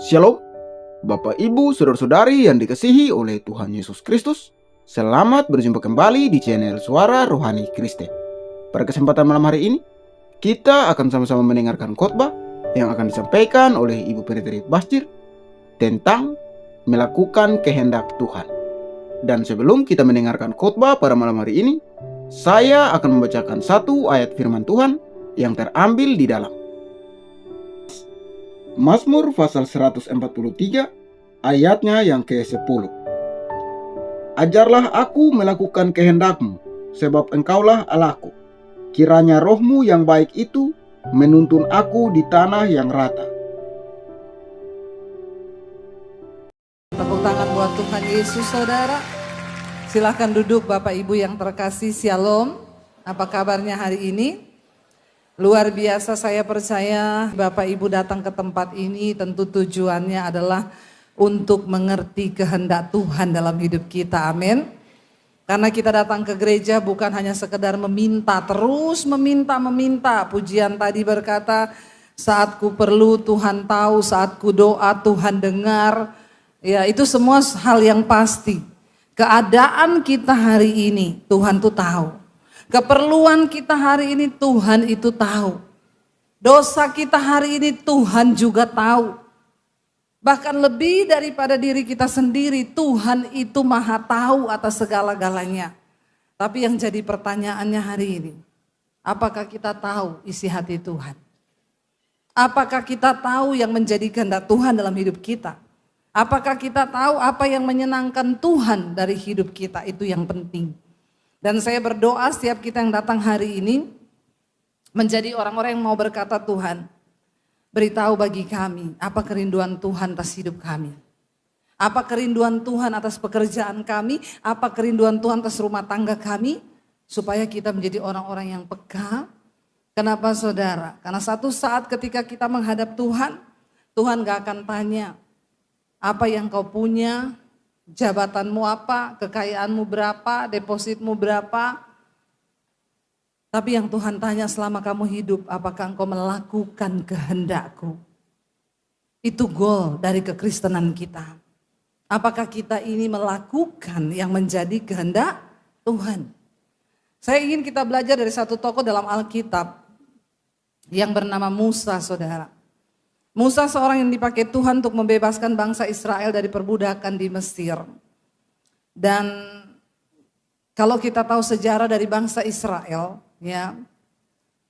Shalom, Bapak Ibu, Saudara-saudari yang dikasihi oleh Tuhan Yesus Kristus. Selamat berjumpa kembali di channel Suara Rohani Kristen. Pada kesempatan malam hari ini, kita akan sama-sama mendengarkan khotbah yang akan disampaikan oleh Ibu Pendeta Basjir tentang melakukan kehendak Tuhan. Dan sebelum kita mendengarkan khotbah pada malam hari ini, saya akan membacakan satu ayat firman Tuhan yang terambil di dalam Mazmur pasal 143 ayatnya yang ke-10. Ajarlah aku melakukan kehendak-Mu, sebab Engkaulah Allahku. Kiranya roh-Mu yang baik itu menuntun aku di tanah yang rata. Tepuk tangan buat Tuhan Yesus, saudara. Silahkan duduk Bapak Ibu yang terkasih. Shalom. Apa kabarnya hari ini? Luar biasa, saya percaya Bapak Ibu datang ke tempat ini tentu tujuannya adalah untuk mengerti kehendak Tuhan dalam hidup kita, amin. Karena kita datang ke gereja bukan hanya sekedar meminta, terus meminta. Pujian tadi berkata, saat ku perlu Tuhan tahu, saat ku doa Tuhan dengar. Ya, itu semua hal yang pasti. Keadaan kita hari ini Tuhan tuh tahu. Keperluan kita hari ini Tuhan itu tahu. Dosa kita hari ini Tuhan juga tahu. Bahkan lebih daripada diri kita sendiri, Tuhan itu maha tahu atas segala-galanya. Tapi yang jadi pertanyaannya hari ini, apakah kita tahu isi hati Tuhan? Apakah kita tahu yang menjadi kehendak Tuhan dalam hidup kita? Apakah kita tahu apa yang menyenangkan Tuhan dari hidup kita? Itu yang penting. Dan saya berdoa setiap kita yang datang hari ini menjadi orang-orang yang mau berkata, Tuhan, beritahu bagi kami apa kerinduan Tuhan atas hidup kami. Apa kerinduan Tuhan atas pekerjaan kami, apa kerinduan Tuhan atas rumah tangga kami, supaya kita menjadi orang-orang yang peka. Kenapa saudara? Karena satu saat ketika kita menghadap Tuhan, Tuhan gak akan tanya apa yang kau punya, jabatanmu apa, kekayaanmu berapa, depositmu berapa. Tapi yang Tuhan tanya selama kamu hidup, apakah engkau melakukan kehendakku? Itu goal dari kekristenan kita. Apakah kita ini melakukan yang menjadi kehendak Tuhan? Saya ingin kita belajar dari satu tokoh dalam Alkitab yang bernama Musa, saudara. Musa seorang yang dipakai Tuhan untuk membebaskan bangsa Israel dari perbudakan di Mesir. Dan kalau kita tahu sejarah dari bangsa Israel, ya,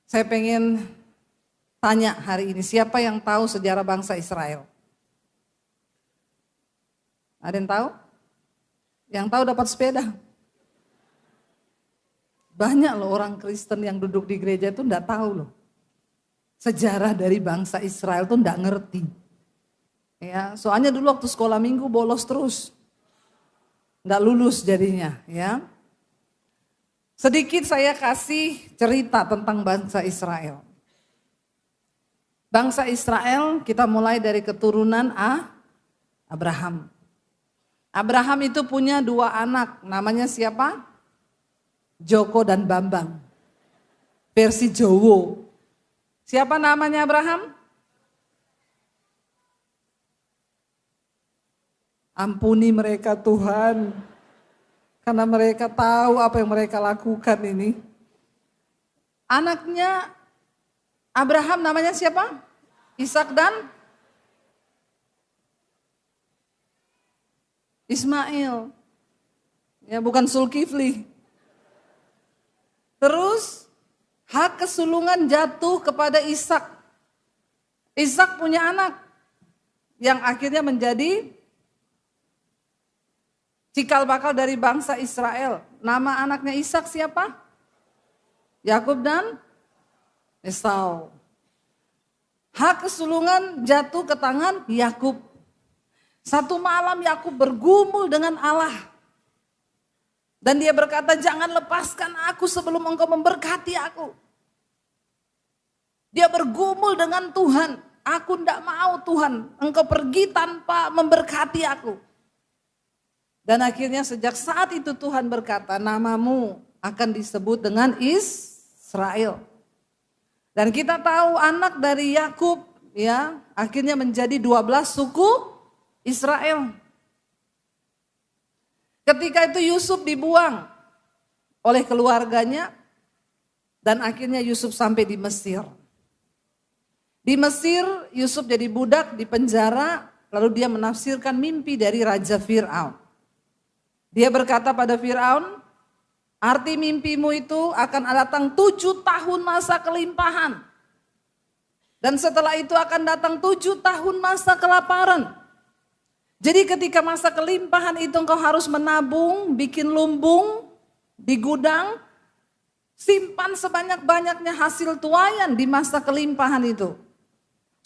saya pengen tanya hari ini, siapa yang tahu sejarah bangsa Israel? Ada yang tahu? Yang tahu dapat sepeda. Banyak loh orang Kristen yang duduk di gereja itu enggak tahu loh. Sejarah dari bangsa Israel tuh enggak ngerti. Ya, soalnya dulu waktu sekolah minggu bolos terus. Enggak lulus jadinya, ya. Sedikit saya kasih cerita tentang bangsa Israel. Bangsa Israel kita mulai dari keturunan Abraham. Abraham itu punya 2 anak, namanya siapa? Joko dan Bambang. Versi Jowo. Siapa namanya Abraham? Ampuni mereka Tuhan. Karena mereka tahu apa yang mereka lakukan ini. Anaknya Abraham namanya siapa? Ishak dan Ismail. Ya, bukan Zulkifli. Terus hak kesulungan jatuh kepada Ishak. Ishak punya anak yang akhirnya menjadi cikal bakal dari bangsa Israel. Nama anaknya Ishak siapa? Yakub dan Esau. Hak kesulungan jatuh ke tangan Yakub. Satu malam Yakub bergumul dengan Allah. Dan dia berkata, jangan lepaskan aku sebelum engkau memberkati aku. Dia bergumul dengan Tuhan. Aku tidak mau Tuhan, engkau pergi tanpa memberkati aku. Dan akhirnya sejak saat itu Tuhan berkata, namamu akan disebut dengan Israel. Dan kita tahu anak dari Yakub ya akhirnya menjadi 12 suku Israel. Ketika itu Yusuf dibuang oleh keluarganya dan akhirnya Yusuf sampai di Mesir. Di Mesir Yusuf jadi budak di penjara, lalu dia menafsirkan mimpi dari Raja Fir'aun. Dia berkata pada Fir'aun, arti mimpimu itu akan datang 7 tahun masa kelimpahan. Dan setelah itu akan datang 7 tahun masa kelaparan. Jadi ketika masa kelimpahan itu engkau harus menabung, bikin lumbung di gudang, simpan sebanyak-banyaknya hasil tuayan di masa kelimpahan itu.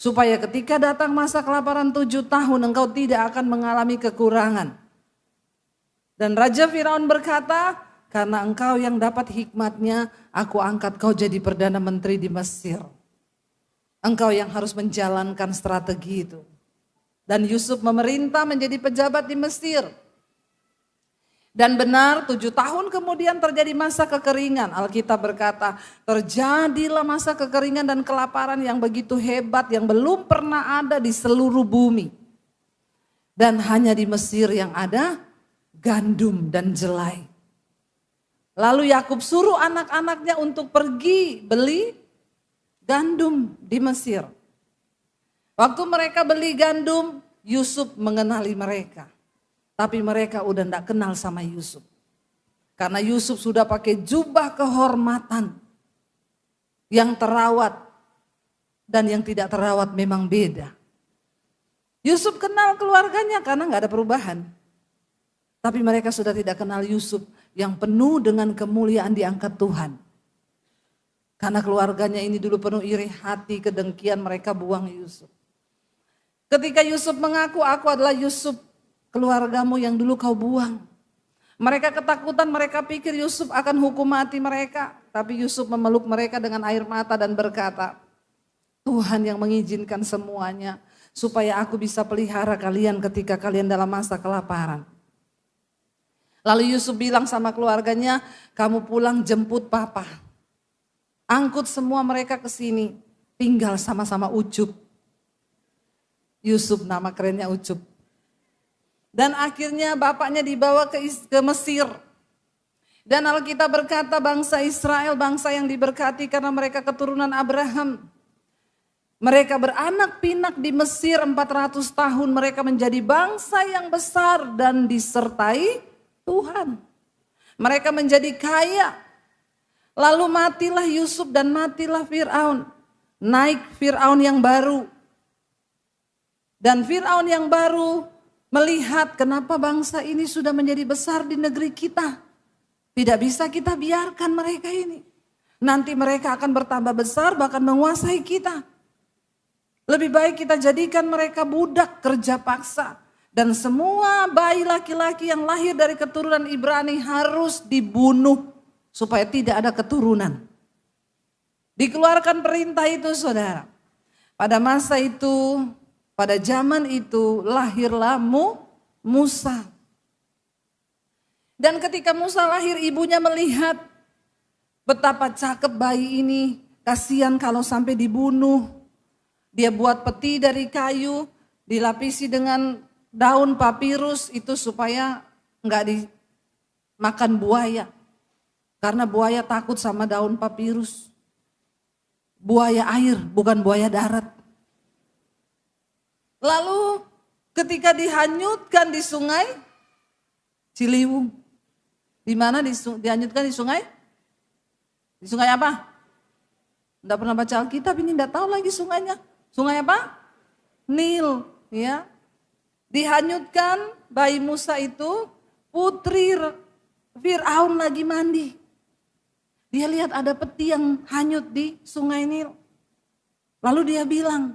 Supaya ketika datang masa kelaparan 7 tahun engkau tidak akan mengalami kekurangan. Dan Raja Firaun berkata, karena engkau yang dapat hikmatnya, aku angkat kau jadi Perdana Menteri di Mesir. Engkau yang harus menjalankan strategi itu. Dan Yusuf memerintah menjadi pejabat di Mesir. Dan benar 7 tahun kemudian terjadi masa kekeringan. Alkitab berkata terjadilah masa kekeringan dan kelaparan yang begitu hebat yang belum pernah ada di seluruh bumi. Dan hanya di Mesir yang ada gandum dan jelai. Lalu Yakub suruh anak-anaknya untuk pergi beli gandum di Mesir. Waktu mereka beli gandum, Yusuf mengenali mereka. Tapi mereka udah tidak kenal sama Yusuf. Karena Yusuf sudah pakai jubah kehormatan. Yang terawat dan yang tidak terawat memang beda. Yusuf kenal keluarganya karena gak ada perubahan. Tapi mereka sudah tidak kenal Yusuf yang penuh dengan kemuliaan diangkat Tuhan. Karena keluarganya ini dulu penuh iri hati, kedengkian, mereka buang Yusuf. Ketika Yusuf mengaku, aku adalah Yusuf, keluargamu yang dulu kau buang. Mereka ketakutan, mereka pikir Yusuf akan hukum mati mereka. Tapi Yusuf memeluk mereka dengan air mata dan berkata, Tuhan yang mengizinkan semuanya, supaya aku bisa pelihara kalian ketika kalian dalam masa kelaparan. Lalu Yusuf bilang sama keluarganya, kamu pulang jemput papa. Angkut semua mereka ke sini, tinggal sama-sama Ucup. Yusuf nama kerennya Ucup. Dan akhirnya bapaknya dibawa ke Mesir. Dan Alkitab berkata bangsa Israel, bangsa yang diberkati karena mereka keturunan Abraham. Mereka beranak pinak di Mesir 400 tahun, mereka menjadi bangsa yang besar dan disertai Tuhan. Mereka menjadi kaya. Lalu matilah Yusuf dan matilah Fir'aun. Naik Fir'aun yang baru. Dan Fir'aun yang baru melihat kenapa bangsa ini sudah menjadi besar di negeri kita. Tidak bisa kita biarkan mereka ini. Nanti mereka akan bertambah besar bahkan menguasai kita. Lebih baik kita jadikan mereka budak kerja paksa. Dan semua bayi laki-laki yang lahir dari keturunan Ibrani harus dibunuh supaya tidak ada keturunan. Dikeluarkan perintah itu saudara. Pada masa itu, pada zaman itu lahirlah Musa. Dan ketika Musa lahir ibunya melihat betapa cakep bayi ini. Kasihan kalau sampai dibunuh. Dia buat peti dari kayu, dilapisi dengan daun papirus itu supaya enggak dimakan buaya. Karena buaya takut sama daun papirus. Buaya air bukan buaya darat. Lalu ketika dihanyutkan di sungai Ciliwung. Di mana dihanyutkan di sungai? Di sungai apa? Enggak pernah baca Alkitab ini, enggak tahu lagi sungainya. Sungai apa? Nil, ya. Dihanyutkan bayi Musa itu, putri Fir'aun lagi mandi. Dia lihat ada peti yang hanyut di sungai Nil. Lalu dia bilang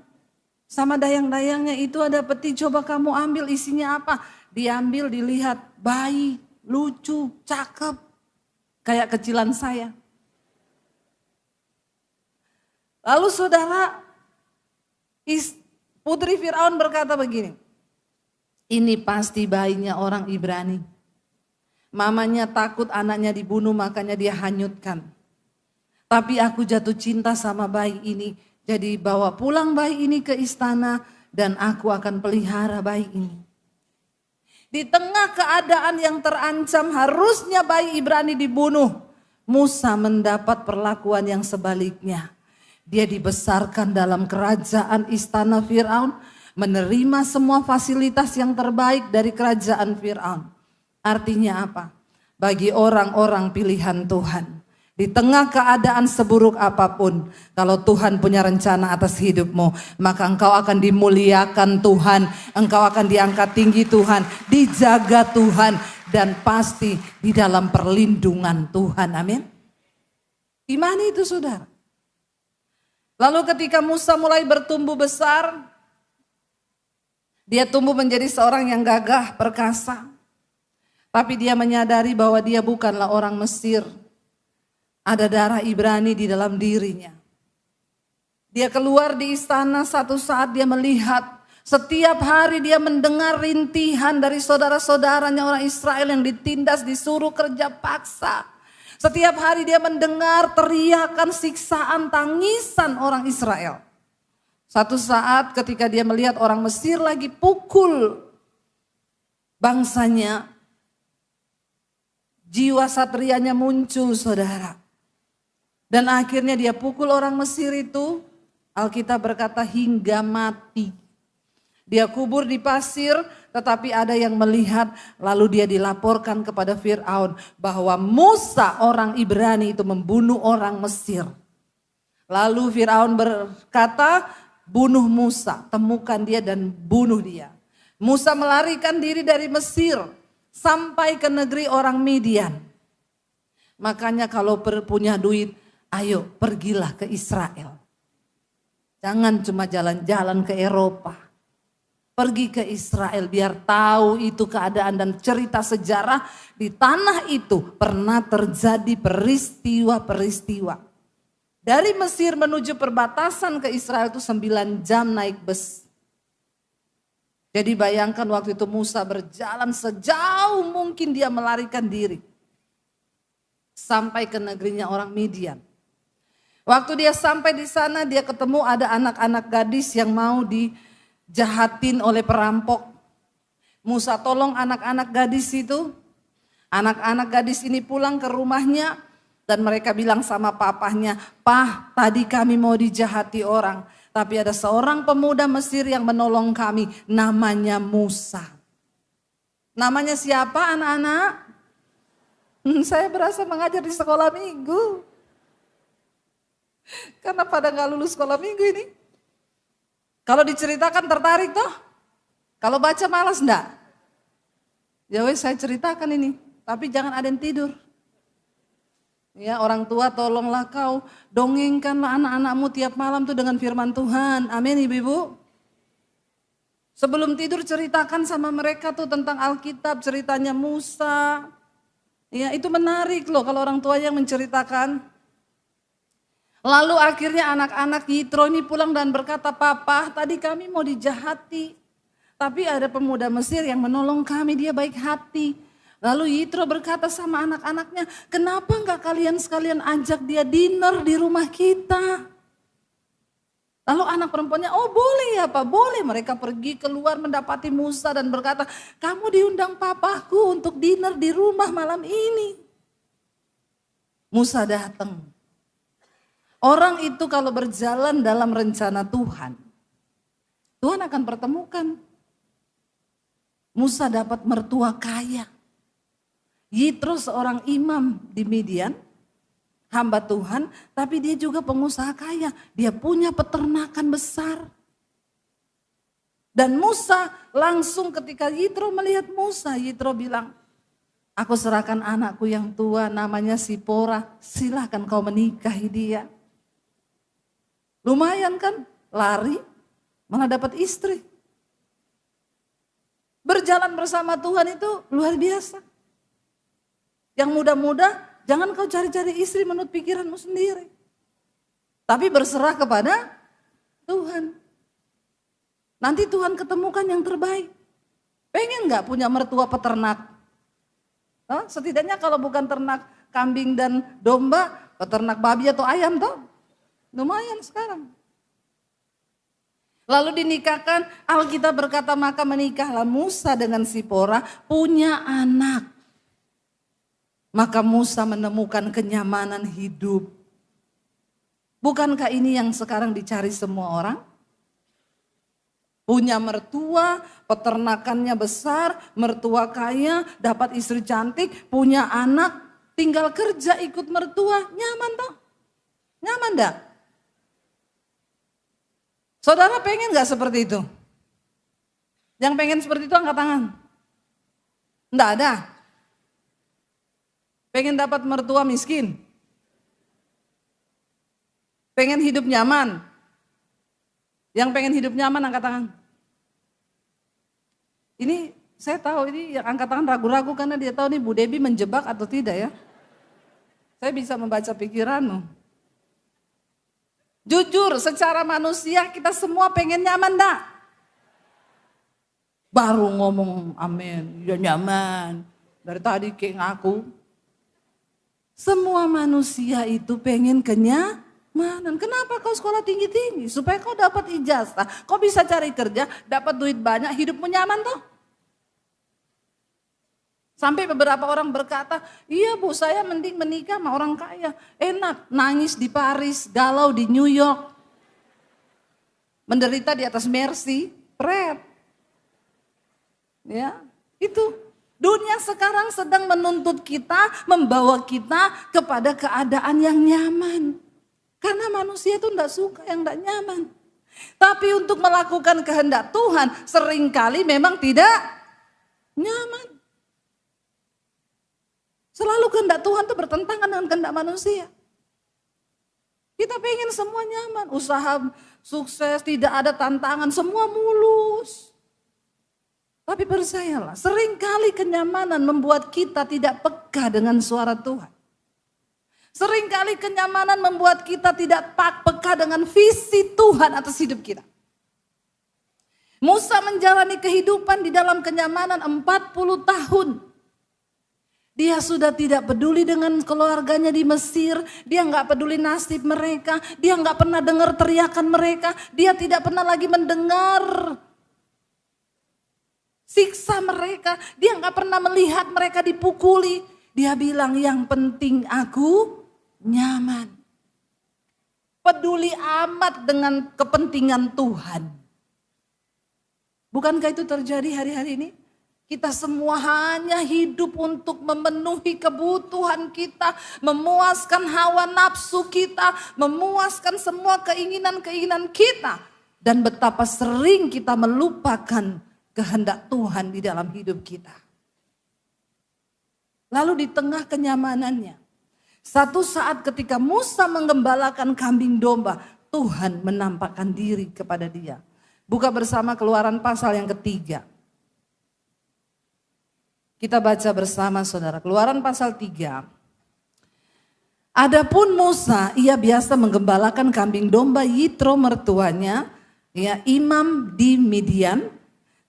sama dayang-dayangnya, itu ada peti, coba kamu ambil, isinya apa? Diambil, dilihat, bayi, lucu, cakep, kayak kecilan saya. Lalu saudara, putri Fir'aun berkata begini, ini pasti bayinya orang Ibrani. Mamanya takut anaknya dibunuh, makanya dia hanyutkan. Tapi aku jatuh cinta sama bayi ini Jadi bawa pulang bayi ini ke istana dan aku akan pelihara bayi ini. Di tengah keadaan yang terancam harusnya bayi Ibrani dibunuh. Musa mendapat perlakuan yang sebaliknya. Dia dibesarkan dalam kerajaan istana Firaun, menerima semua fasilitas yang terbaik dari kerajaan Firaun. Artinya apa? Bagi orang-orang pilihan Tuhan, di tengah keadaan seburuk apapun, kalau Tuhan punya rencana atas hidupmu, maka engkau akan dimuliakan Tuhan, engkau akan diangkat tinggi Tuhan, dijaga Tuhan, dan pasti di dalam perlindungan Tuhan. Amin. Imani itu saudara. Lalu ketika Musa mulai bertumbuh besar, dia tumbuh menjadi seorang yang gagah, perkasa. Tapi dia menyadari bahwa dia bukanlah orang Mesir. Ada darah Ibrani di dalam dirinya. Dia keluar di istana, satu saat dia melihat, setiap hari dia mendengar rintihan dari saudara-saudaranya orang Israel yang ditindas, disuruh kerja paksa. Setiap hari dia mendengar teriakan, siksaan, tangisan orang Israel. Satu saat ketika dia melihat orang Mesir lagi pukul bangsanya, jiwa satrianya muncul saudara. Dan akhirnya dia pukul orang Mesir itu, Alkitab berkata hingga mati. Dia kubur di pasir, tetapi ada yang melihat, lalu dia dilaporkan kepada Firaun bahwa Musa orang Ibrani itu membunuh orang Mesir. Lalu Firaun berkata, bunuh Musa, temukan dia dan bunuh dia. Musa melarikan diri dari Mesir sampai ke negeri orang Midian. Makanya kalau punya duit, ayo pergilah ke Israel. Jangan cuma jalan-jalan ke Eropa. Pergi ke Israel biar tahu itu keadaan dan cerita sejarah di tanah itu pernah terjadi peristiwa-peristiwa. Dari Mesir menuju perbatasan ke Israel itu 9 jam naik bus. Jadi bayangkan waktu itu Musa berjalan sejauh mungkin dia melarikan diri. Sampai ke negerinya orang Midian. Waktu dia sampai di sana dia ketemu ada anak-anak gadis yang mau dijahatin oleh perampok. Musa tolong anak-anak gadis itu. Anak-anak gadis ini pulang ke rumahnya dan mereka bilang sama papahnya, "Pah, tadi kami mau dijahati orang. Tapi ada seorang pemuda Mesir yang menolong kami, namanya Musa." Namanya siapa anak-anak? Saya berasa mengajar di sekolah minggu. Karena pada gak lulus sekolah minggu ini. Kalau diceritakan tertarik toh? Kalau baca malas enggak? Ya wes saya ceritakan ini. Tapi jangan ada yang tidur. Ya orang tua tolonglah kau dongengkanlah anak-anakmu tiap malam tuh dengan firman Tuhan. Amin ibu-ibu. Sebelum tidur ceritakan sama mereka tuh tentang Alkitab, ceritanya Musa. Ya itu menarik loh kalau orang tua yang menceritakan. Lalu akhirnya anak-anak Yitro ini pulang dan berkata, "Papa, tadi kami mau dijahati. Tapi ada pemuda Mesir yang menolong kami, dia baik hati." Lalu Yitro berkata sama anak-anaknya, "Kenapa enggak kalian sekalian ajak dia dinner di rumah kita?" Lalu anak perempuannya, "Oh boleh ya Pak, boleh." Mereka pergi keluar mendapati Musa dan berkata, "Kamu diundang papaku untuk dinner di rumah malam ini." Musa datang. Orang itu kalau berjalan dalam rencana Tuhan, Tuhan akan pertemukan. Musa dapat mertua kaya. Yitro seorang imam di Midian, hamba Tuhan, tapi dia juga pengusaha kaya. Dia punya peternakan besar. Dan Musa langsung ketika Yitro melihat Musa, Yitro bilang, "Aku serahkan anakku yang tua namanya Sipora, silahkan kau menikahi dia." Lumayan kan, lari, malah dapat istri. Berjalan bersama Tuhan itu luar biasa. Yang muda-muda, jangan kau cari-cari istri menurut pikiranmu sendiri. Tapi berserah kepada Tuhan. Nanti Tuhan ketemukan yang terbaik. Pengen gak punya mertua peternak? Setidaknya kalau bukan ternak kambing dan domba, peternak babi atau ayam toh. Lumayan sekarang. Lalu dinikahkan, Alkitab berkata maka menikahlah Musa dengan Sipora, punya anak. Maka Musa menemukan kenyamanan hidup. Bukankah ini yang sekarang dicari semua orang? Punya mertua, peternakannya besar, mertua kaya, dapat istri cantik, punya anak, tinggal kerja ikut mertua, nyaman toh? Nyaman enggak? Saudara pengen gak seperti itu? Yang pengen seperti itu angkat tangan. Enggak ada. Pengen dapat mertua miskin? Pengen hidup nyaman? Yang pengen hidup nyaman angkat tangan. Ini saya tahu ini yang angkat tangan ragu-ragu karena dia tahu nih Bu Debbie menjebak atau tidak ya. Saya bisa membaca pikiranmu. Jujur secara manusia kita semua pengen nyaman enggak? Baru ngomong amin, ya nyaman. Dari tadi kayak ngaku. Semua manusia itu pengen kenyamanan. Kenapa kau sekolah tinggi-tinggi? Supaya kau dapat ijazah, kau bisa cari kerja, dapat duit banyak, hidupmu nyaman toh? Sampai beberapa orang berkata, iya Bu saya mending menikah sama orang kaya. Enak, nangis di Paris, galau di New York. Menderita di atas Mercy, pret. Ya, itu. Dunia sekarang sedang menuntut kita, membawa kita kepada keadaan yang nyaman. Karena manusia itu enggak suka yang enggak nyaman. Tapi untuk melakukan kehendak Tuhan, seringkali memang tidak nyaman. Selalu kehendak Tuhan itu bertentangan dengan kehendak manusia. Kita pengen semua nyaman, usaha sukses, tidak ada tantangan, semua mulus. Tapi percayalah, seringkali kenyamanan membuat kita tidak peka dengan suara Tuhan. Seringkali kenyamanan membuat kita tidak peka dengan visi Tuhan atas hidup kita. Musa menjalani kehidupan di dalam kenyamanan 40 tahun. Dia sudah tidak peduli dengan keluarganya di Mesir. Dia nggak peduli nasib mereka. Dia nggak pernah dengar teriakan mereka. Dia tidak pernah lagi mendengar siksa mereka. Dia nggak pernah melihat mereka dipukuli. Dia bilang yang penting aku nyaman. Peduli amat dengan kepentingan Tuhan. Bukankah itu terjadi hari-hari ini? Kita semua hanya hidup untuk memenuhi kebutuhan kita, memuaskan hawa nafsu kita, memuaskan semua keinginan-keinginan kita. Dan betapa sering kita melupakan kehendak Tuhan di dalam hidup kita. Lalu di tengah kenyamanannya, satu saat ketika Musa menggembalakan kambing domba, Tuhan menampakkan diri kepada dia. Buka bersama Keluaran pasal yang ketiga. Kita baca bersama saudara, Keluaran pasal 3. Adapun Musa, ia biasa menggembalakan kambing domba Yitro mertuanya, ya imam di Midian.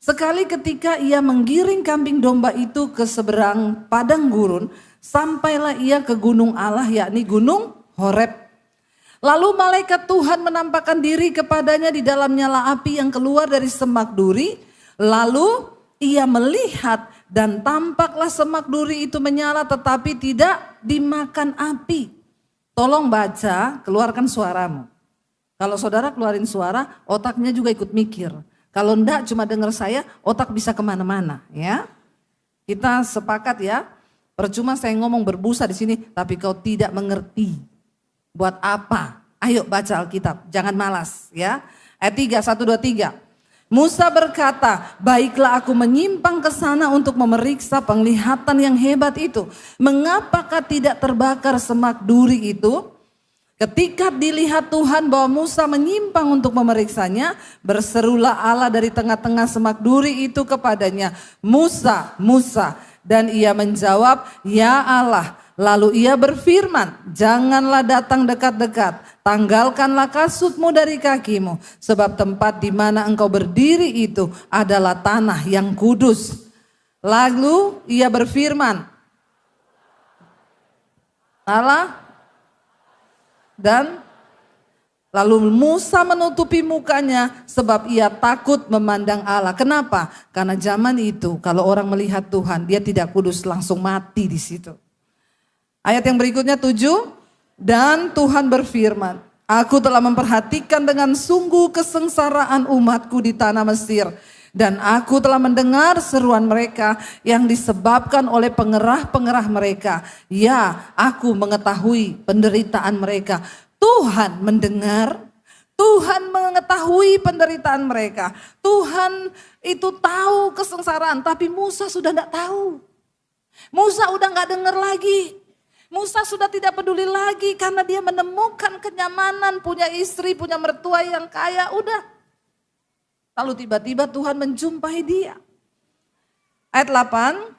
Sekali ketika ia menggiring kambing domba itu ke seberang padang gurun, sampailah ia ke gunung Allah, yakni gunung Horeb. Lalu malaikat Tuhan menampakkan diri kepadanya di dalam nyala api yang keluar dari semak duri. Lalu ia melihat dan tampaklah semak duri itu menyala tetapi tidak dimakan api. Tolong baca, keluarkan suaramu. Kalau saudara keluarin suara, otaknya juga ikut mikir. Kalau enggak cuma dengar saya, otak bisa kemana-mana ya. Kita sepakat ya, percuma saya ngomong berbusa di sini tapi kau tidak mengerti. Buat apa? Ayo baca Alkitab, jangan malas ya. Ayat 3, 1, 2, 3. Musa berkata, baiklah aku menyimpang ke sana untuk memeriksa penglihatan yang hebat itu. Mengapakah tidak terbakar semak duri itu? Ketika dilihat Tuhan bahwa Musa menyimpang untuk memeriksanya, berserulah Allah dari tengah-tengah semak duri itu kepadanya, Musa, Musa. Dan ia menjawab, ya Allah. Lalu ia berfirman, janganlah datang dekat-dekat, tanggalkanlah kasutmu dari kakimu, sebab tempat di mana engkau berdiri itu adalah tanah yang kudus. Lalu ia berfirman, Allah dan Lalu Musa menutupi mukanya sebab ia takut memandang Allah. Kenapa? Karena zaman itu kalau orang melihat Tuhan, dia tidak kudus, langsung mati di situ. Ayat yang berikutnya 7. Dan Tuhan berfirman, aku telah memperhatikan dengan sungguh kesengsaraan umatku di tanah Mesir. Dan aku telah mendengar seruan mereka yang disebabkan oleh pengerah-pengerah mereka. Ya, aku mengetahui penderitaan mereka. Tuhan mendengar, Tuhan mengetahui penderitaan mereka. Tuhan itu tahu kesengsaraan, tapi Musa sudah tidak tahu. Musa udah gak dengar lagi. Musa sudah tidak peduli lagi karena dia menemukan kenyamanan, punya istri, punya mertua yang kaya, udah. Lalu tiba-tiba Tuhan menjumpai dia. Ayat 8.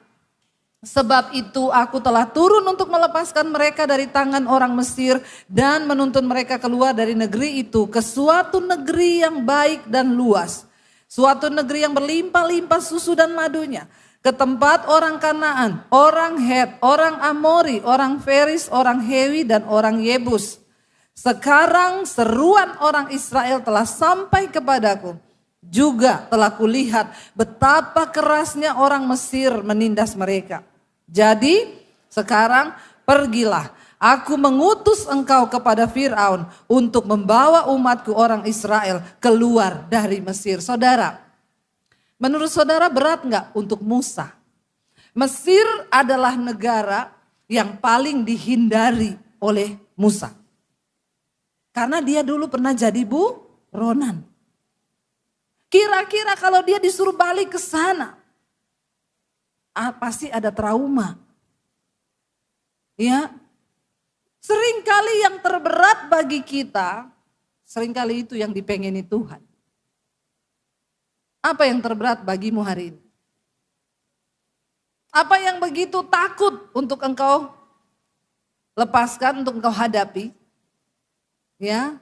Sebab itu aku telah turun untuk melepaskan mereka dari tangan orang Mesir dan menuntun mereka keluar dari negeri itu ke suatu negeri yang baik dan luas. Suatu negeri yang berlimpah-limpah susu dan madunya. Ke tempat orang Kanaan, orang Het, orang Amori, orang Feris, orang Hewi dan orang Yebus. Sekarang seruan orang Israel telah sampai kepadaku. Juga telah kulihat betapa kerasnya orang Mesir menindas mereka. Jadi sekarang pergilah, aku mengutus engkau kepada Fir'aun untuk membawa umatku orang Israel keluar dari Mesir. Saudara, menurut saudara berat enggak untuk Musa? Mesir adalah negara yang paling dihindari oleh Musa. Karena dia dulu pernah jadi buronan. Kira-kira kalau dia disuruh balik ke sana, pasti ada trauma. Ya, seringkali yang terberat bagi kita, seringkali itu yang dipengeni Tuhan. Apa yang terberat bagimu hari ini? Apa yang begitu takut untuk engkau lepaskan, untuk engkau hadapi? Ya,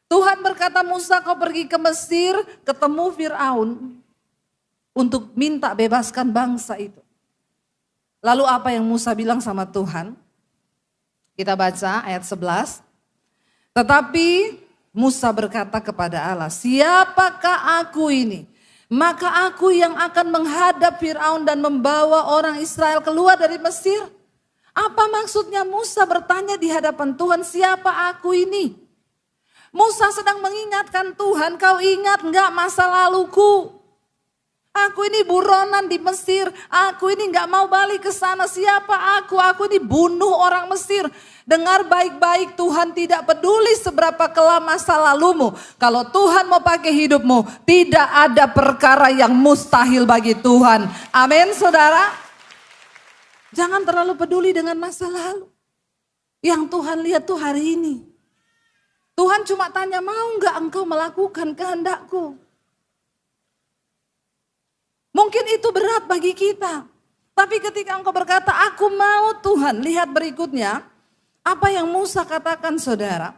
Tuhan berkata, Musa kau pergi ke Mesir, ketemu Fir'aun untuk minta bebaskan bangsa itu. Lalu apa yang Musa bilang sama Tuhan? Kita baca ayat 11. Tetapi Musa berkata kepada Allah, siapakah aku ini? Maka aku yang akan menghadap Fir'aun dan membawa orang Israel keluar dari Mesir. Apa maksudnya Musa bertanya di hadapan Tuhan, siapa aku ini? Musa sedang mengingatkan Tuhan, kau ingat enggak masa laluku? Aku ini buronan di Mesir, aku ini enggak mau balik ke sana. Siapa aku? Aku ini bunuh orang Mesir. Dengar baik-baik, Tuhan tidak peduli seberapa kelam masa lalumu. Kalau Tuhan mau pakai hidupmu, tidak ada perkara yang mustahil bagi Tuhan. Amin, saudara. Jangan terlalu peduli dengan masa lalu. Yang Tuhan lihat tuh hari ini. Tuhan cuma tanya, mau enggak engkau melakukan kehendakku? Mungkin itu berat bagi kita. Tapi ketika engkau berkata, aku mau Tuhan. Lihat berikutnya, apa yang Musa katakan saudara.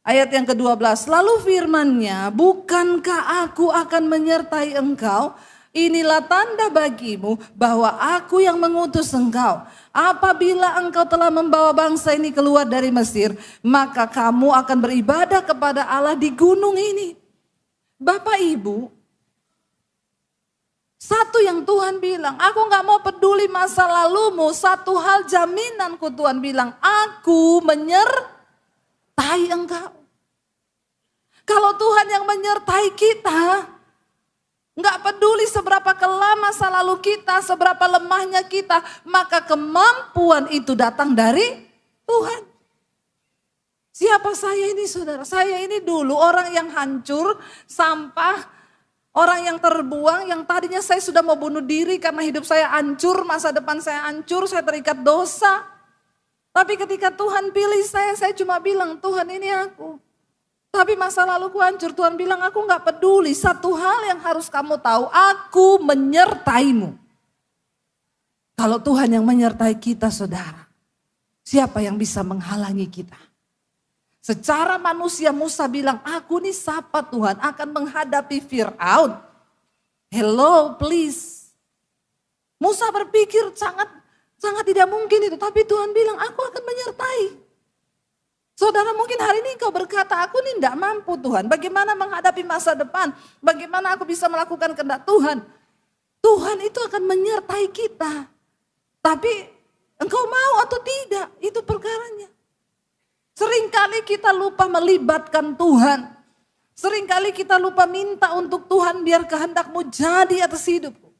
Ayat yang ke-12, lalu firman-Nya, bukankah aku akan menyertai engkau? Inilah tanda bagimu bahwa aku yang mengutus engkau. Apabila engkau telah membawa bangsa ini keluar dari Mesir, maka kamu akan beribadah kepada Allah di gunung ini. Bapak Ibu, satu yang Tuhan bilang, aku gak mau peduli masa lalumu. Satu hal jaminanku Tuhan bilang, aku menyertai engkau. Kalau Tuhan yang menyertai kita, nggak peduli seberapa kelam masa lalu kita, seberapa lemahnya kita, maka kemampuan itu datang dari Tuhan. Siapa saya ini saudara? Saya ini dulu orang yang hancur, sampah, orang yang terbuang, yang tadinya saya sudah mau bunuh diri karena hidup saya hancur, masa depan saya hancur, saya terikat dosa. Tapi ketika Tuhan pilih saya cuma bilang, Tuhan ini aku. Tapi masa laluku hancur, Tuhan bilang aku gak peduli. Satu hal yang harus kamu tahu, aku menyertaimu. Kalau Tuhan yang menyertai kita saudara, siapa yang bisa menghalangi kita? Secara manusia Musa bilang, aku nih siapa Tuhan akan menghadapi Fir'aun. Hello please. Musa berpikir sangat tidak mungkin itu. Tapi Tuhan bilang, aku akan menyertai. Saudara mungkin hari ini kau berkata, aku ini tidak mampu Tuhan. Bagaimana menghadapi masa depan? Bagaimana aku bisa melakukan kehendak Tuhan? Tuhan itu akan menyertai kita. Tapi engkau mau atau tidak, itu perkaranya. Seringkali kita lupa melibatkan Tuhan. Seringkali kita lupa minta untuk Tuhan biar kehendakmu jadi atas hidupku.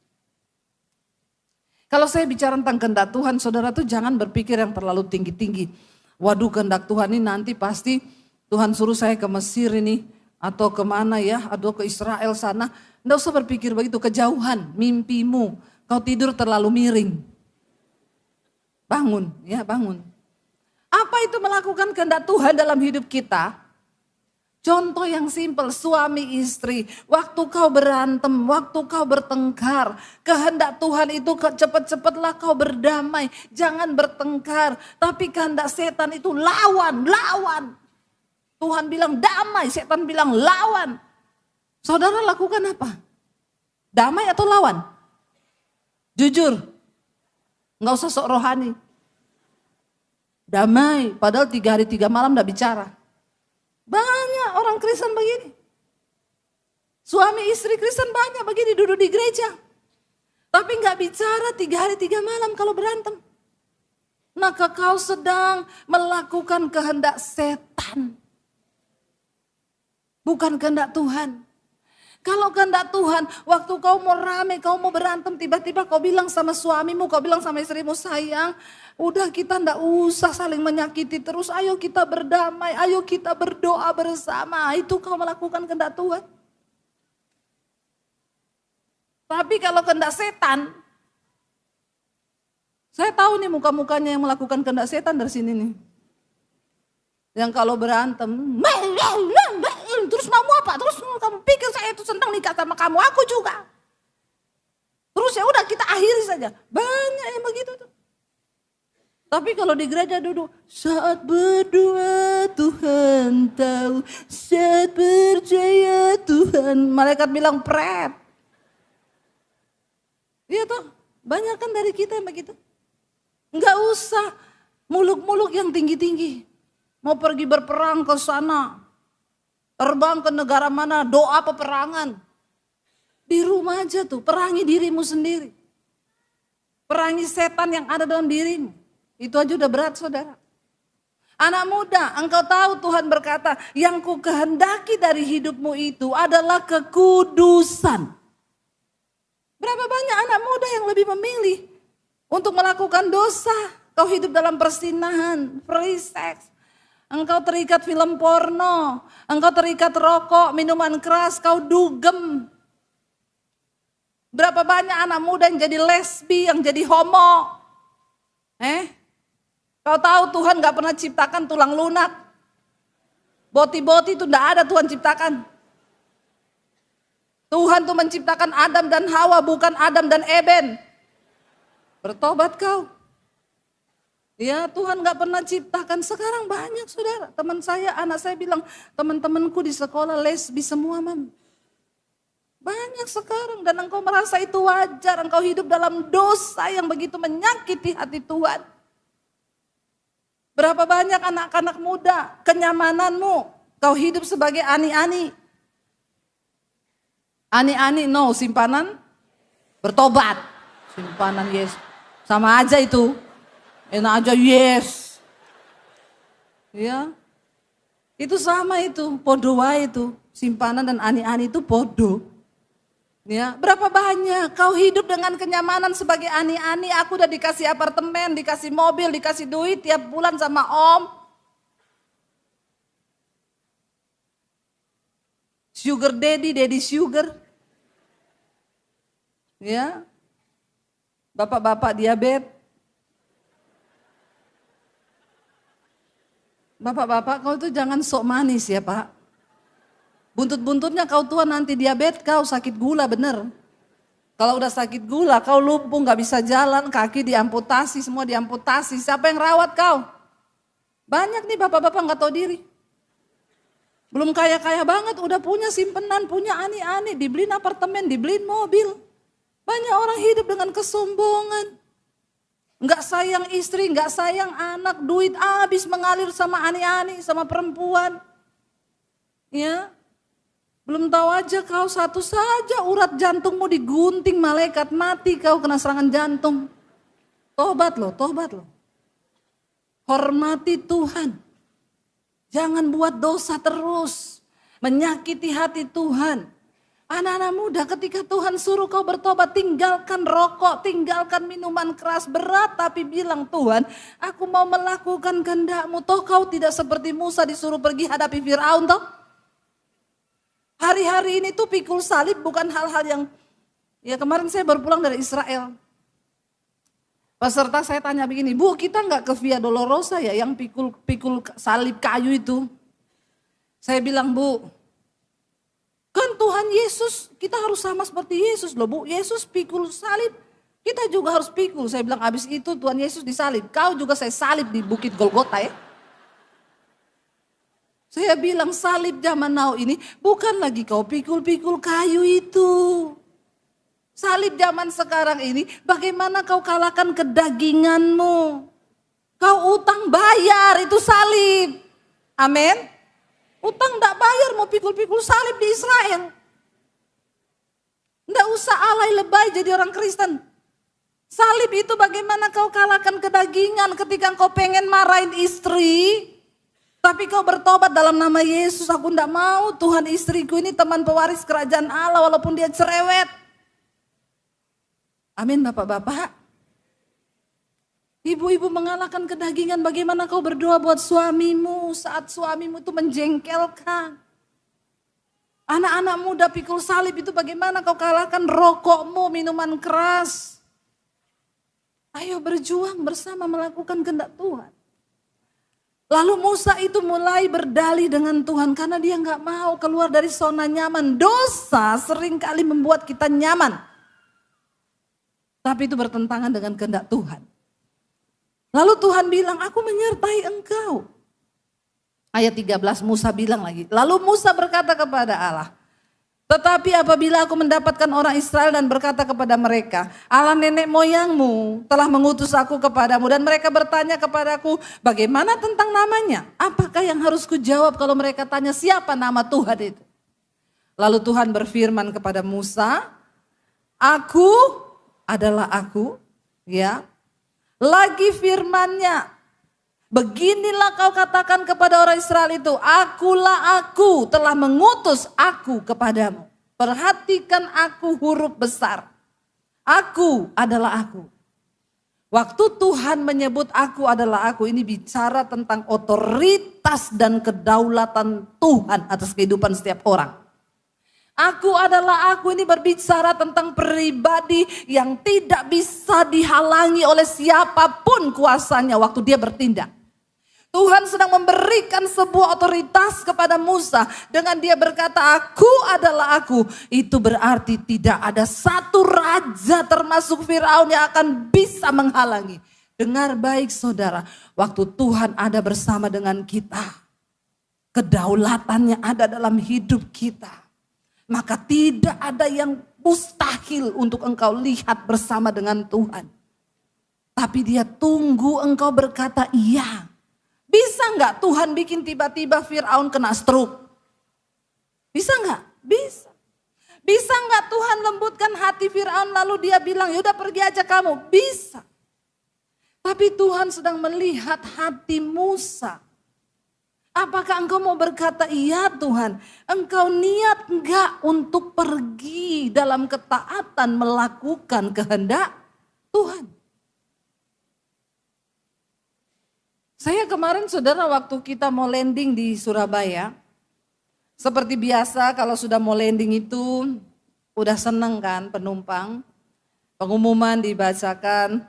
Kalau saya bicara tentang kehendak Tuhan, saudara tuh jangan berpikir yang terlalu tinggi-tinggi. Waduh, kehendak Tuhan ini nanti pasti Tuhan suruh saya ke Mesir ini. Atau kemana ya, atau ke Israel sana. Nggak usah berpikir begitu, kejauhan mimpimu. Kau tidur terlalu miring. Bangun, ya bangun. Apa itu melakukan kehendak Tuhan dalam hidup kita? Contoh yang simpel, suami istri, waktu kau berantem, waktu kau bertengkar, kehendak Tuhan itu cepat-cepatlah kau berdamai, jangan bertengkar. Tapi kehendak setan itu lawan. Tuhan bilang damai, setan bilang lawan. Saudara lakukan apa? Damai atau lawan? Jujur, nggak usah sok rohani. Damai, padahal 3 hari 3 malam gak bicara. Banyak orang Kristen begini. Suami istri Kristen banyak begini duduk di gereja. Tapi gak bicara 3 hari 3 malam kalau berantem. Maka kau sedang melakukan kehendak setan. Bukan kehendak Tuhan. Kalau kehendak Tuhan, waktu kau mau rame, kau mau berantem, tiba-tiba kau bilang sama suamimu, kau bilang sama istrimu, sayang, udah kita ndak usah saling menyakiti terus, ayo kita berdamai, ayo kita berdoa bersama. Itu kau melakukan kehendak Tuhan. Tapi kalau kehendak setan, saya tahu nih muka-mukanya yang melakukan kehendak setan dari sini nih. Yang kalau berantem, terus mau apa? Terus kamu pikir saya itu senang nikah sama kamu? Aku juga. Terus ya udah kita akhiri saja. Banyak yang begitu tuh. Tapi kalau di gereja duduk, saat berdoa Tuhan tahu, saat percaya Tuhan, malaikat bilang pret. Iya tuh, banyak kan dari kita yang begitu. Enggak usah muluk-muluk yang tinggi-tinggi. Mau pergi berperang ke sana, terbang ke negara mana, doa peperangan. Di rumah aja tuh, perangi dirimu sendiri. Perangi setan yang ada dalam dirimu. Itu aja udah berat saudara. Anak muda, engkau tahu Tuhan berkata, yang ku kehendaki dari hidupmu itu adalah kekudusan. Berapa banyak anak muda yang lebih memilih untuk melakukan dosa. Kau hidup dalam persinahan, free sex. Engkau terikat film porno, engkau terikat rokok, minuman keras, kau dugem. Berapa banyak anak muda yang jadi lesbi, yang jadi homo. Kau tahu Tuhan gak pernah ciptakan tulang lunak. Boti-boti itu gak ada Tuhan ciptakan. Tuhan tuh menciptakan Adam dan Hawa, bukan Adam dan Eben. Bertobat kau. Ya Tuhan gak pernah ciptakan, sekarang banyak saudara. Teman saya, anak saya bilang, teman-temanku di sekolah lesbi semua mam. Banyak sekarang dan engkau merasa itu wajar, engkau hidup dalam dosa yang begitu menyakiti hati Tuhan. Berapa banyak anak-anak muda, kenyamananmu, kau hidup sebagai ani-ani. Ani-ani no, simpanan bertobat. Simpanan yes, sama aja itu. Enak aja yes. Ya. Itu sama itu, podo wae itu. Simpanan dan ani-ani itu podo. Ya, berapa banyak kau hidup dengan kenyamanan sebagai ani-ani, aku udah dikasih apartemen, dikasih mobil, dikasih duit tiap bulan sama om. Sugar daddy, daddy sugar. Ya. Bapak-bapak diabetes. Bapak-bapak kau tuh jangan sok manis ya Pak. Buntut-buntutnya kau tua nanti diabetes, kau sakit gula bener. Kalau udah sakit gula kau lumpuh gak bisa jalan, kaki diamputasi, semua diamputasi. Siapa yang rawat kau? Banyak nih bapak-bapak gak tahu diri. Belum kaya-kaya banget udah punya simpenan, punya ani-ani, dibeliin apartemen, dibeliin mobil. Banyak orang hidup dengan kesombongan. Nggak sayang istri, nggak sayang anak, duit habis mengalir sama ani-ani, sama perempuan. Ya, belum tahu aja kau satu saja urat jantungmu digunting malaikat, mati kau kena serangan jantung. Tobat loh, tobat loh. Hormati Tuhan. Jangan buat dosa terus, menyakiti hati Tuhan. Anak-anak muda, ketika Tuhan suruh kau bertobat, tinggalkan rokok, tinggalkan minuman keras berat, tapi bilang, Tuhan, aku mau melakukan kehendak-Mu. Toh kau tidak seperti Musa disuruh pergi hadapi Firaun toh. Hari-hari ini tuh pikul salib bukan hal-hal yang, ya kemarin saya baru pulang dari Israel. Peserta saya tanya begini, Bu, kita nggak ke Via Dolorosa ya yang pikul salib kayu itu? Saya bilang, Bu, kan Tuhan Yesus, kita harus sama seperti Yesus loh Bu. Yesus pikul salib, kita juga harus pikul. Saya bilang abis itu Tuhan Yesus disalib, kau juga saya salib di Bukit Golgota ya. Saya bilang salib zaman now ini bukan lagi kau pikul-pikul kayu itu. Salib zaman sekarang ini bagaimana kau kalahkan kedaginganmu. Kau utang bayar itu salib. Amin. Utang tidak bayar mau pikul-pikul salib di Israel. Tidak usah alay lebay jadi orang Kristen. Salib itu bagaimana kau kalahkan kedagingan ketika kau pengen marahin istri. Tapi kau bertobat dalam nama Yesus. Aku tidak mau Tuhan istriku ini teman pewaris kerajaan Allah walaupun dia cerewet. Amin Bapak-Bapak. Ibu-ibu mengalahkan kedagingan, bagaimana kau berdoa buat suamimu saat suamimu itu menjengkelkan. Anak-anak muda pikul salib itu bagaimana kau kalahkan rokokmu, minuman keras. Ayo berjuang bersama melakukan kehendak Tuhan. Lalu Musa itu mulai berdalih dengan Tuhan karena dia nggak mau keluar dari zona nyaman. Dosa seringkali membuat kita nyaman. Tapi itu bertentangan dengan kehendak Tuhan. Lalu Tuhan bilang, aku menyertai engkau. Ayat 13 Musa bilang lagi. Lalu Musa berkata kepada Allah, tetapi apabila aku mendapatkan orang Israel dan berkata kepada mereka, Allah nenek moyangmu telah mengutus aku kepadamu. Dan mereka bertanya kepadaku, bagaimana tentang namanya? Apakah yang harus kujawab kalau mereka tanya siapa nama Tuhan itu? Lalu Tuhan berfirman kepada Musa, aku adalah aku, ya. Lagi firman-Nya, beginilah kau katakan kepada orang Israel itu, akulah aku telah mengutus aku kepadamu. Perhatikan aku huruf besar. Aku adalah aku. Waktu Tuhan menyebut aku adalah aku, ini bicara tentang otoritas dan kedaulatan Tuhan atas kehidupan setiap orang. Aku adalah aku ini berbicara tentang pribadi yang tidak bisa dihalangi oleh siapapun kuasanya waktu dia bertindak. Tuhan sedang memberikan sebuah otoritas kepada Musa dengan dia berkata aku adalah aku. Itu berarti tidak ada satu raja termasuk Firaun yang akan bisa menghalangi. Dengar baik saudara, waktu Tuhan ada bersama dengan kita, kedaulatannya ada dalam hidup kita. Maka tidak ada yang mustahil untuk engkau lihat bersama dengan Tuhan. Tapi dia tunggu engkau berkata iya. Bisa enggak Tuhan bikin tiba-tiba Firaun kena stroke? Bisa enggak? Bisa. Bisa enggak Tuhan lembutkan hati Firaun lalu dia bilang yaudah pergi aja kamu? Bisa. Tapi Tuhan sedang melihat hati Musa. Apakah engkau mau berkata, iya Tuhan, engkau niat enggak untuk pergi dalam ketaatan melakukan kehendak Tuhan? Saya kemarin saudara waktu kita mau landing di Surabaya, seperti biasa kalau sudah mau landing itu udah seneng kan penumpang, pengumuman dibacakan,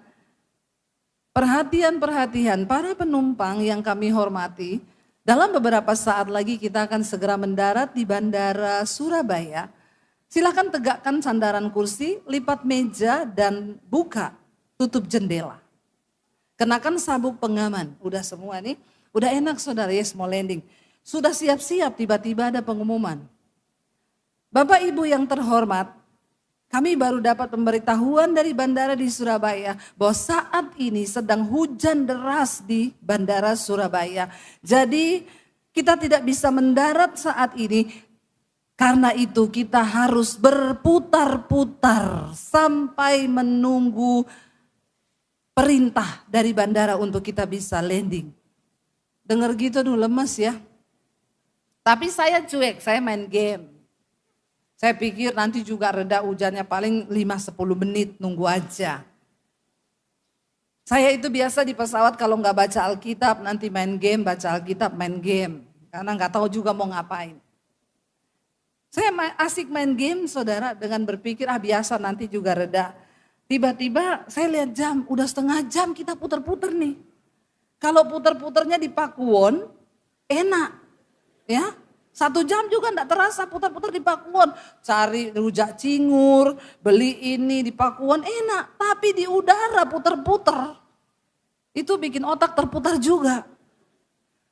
perhatian-perhatian para penumpang yang kami hormati. Dalam beberapa saat lagi kita akan segera mendarat di Bandara Surabaya. Silakan tegakkan sandaran kursi, lipat meja dan buka, tutup jendela. Kenakan sabuk pengaman, udah semua nih. Udah enak saudara, yes mau landing. Sudah siap-siap tiba-tiba ada pengumuman. Bapak Ibu yang terhormat, Kami baru dapat pemberitahuan dari bandara di Surabaya bahwa saat ini sedang hujan deras di bandara Surabaya. Jadi kita tidak bisa mendarat saat ini. Karena itu kita harus berputar-putar sampai menunggu perintah dari bandara untuk kita bisa landing. Dengar gitu dulu lemes ya. Tapi saya cuek, saya main game. Saya pikir nanti juga reda hujannya paling 5-10 menit nunggu aja. Saya itu biasa di pesawat kalau nggak baca Alkitab nanti main game, baca Alkitab main game. Karena nggak tahu juga mau ngapain. Saya asik main game saudara dengan berpikir biasa nanti juga reda. Tiba-tiba saya lihat jam, udah setengah jam kita puter-puter nih. Kalau puter-puternya di Pakuwon enak ya. 1 jam juga enggak terasa putar-putar di Pakuwon. Cari rujak cingur, beli ini di Pakuwon enak. Tapi di udara putar-putar. Itu bikin otak terputar juga.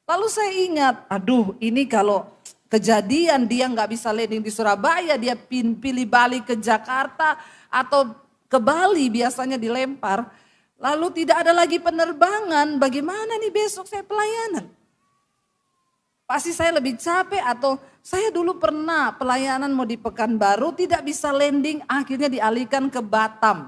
Lalu saya ingat, aduh ini kalau kejadian dia nggak bisa landing di Surabaya, dia pilih balik ke Jakarta atau ke Bali biasanya dilempar. Lalu tidak ada lagi penerbangan, bagaimana nih besok saya pelayanan? Pasti saya lebih capek atau saya dulu pernah pelayanan mau di Pekanbaru tidak bisa landing akhirnya dialihkan ke Batam.